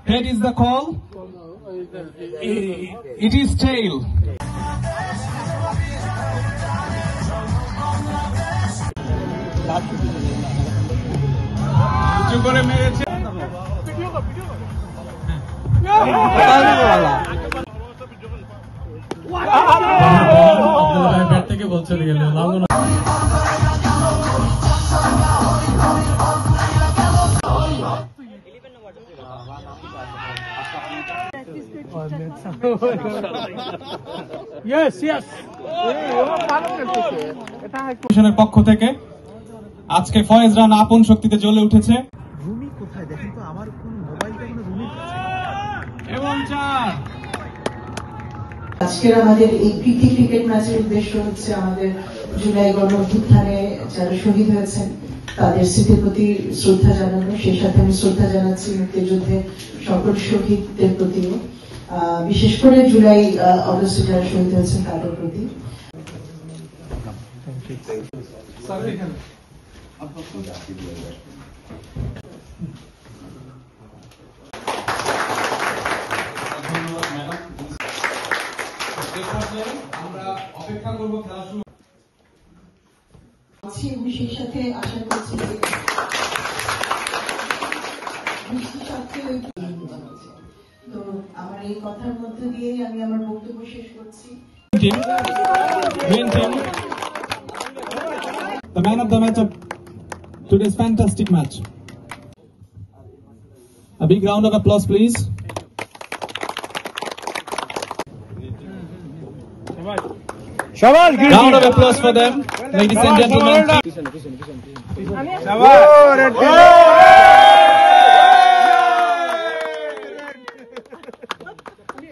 Head is the call. It is tail. পক্ষ থেকে আজকে ফয়েজ রানা আপন শক্তিতে জ্বলে উঠেছে। রুমি কোথায় দেখেন তো, আমার কোন মোবাইলটা কোনো রুমির কাছে। এবং চার। আজকের আমাদের এই প্রীতি ক্রিকেট ম্যাচের উদ্দেশ্য হচ্ছে আমাদের জুলাই গণ অভ্যুত্থানে যারা শহীদ হয়েছেন তাদের স্মৃতির প্রতি শ্রদ্ধা জানানো। সেই সাথে আমি শ্রদ্ধা জানাচ্ছি মুক্তিযুদ্ধে সকল শহীদদের প্রতিও, বিশেষ করে জুলাই অগস্টে যারা শহীদ হয়েছেন তাদের প্রতি। আমরা অপেক্ষা করব খেলা শুরু। সেই সাথে আশা করছি তো আমার এই কথার মধ্য দিয়েই আমি আমার বক্তব্য শেষ করছি। The man of the match of today's fantastic match. A big round of applause, please. Round of applause for them, ladies and gentlemen.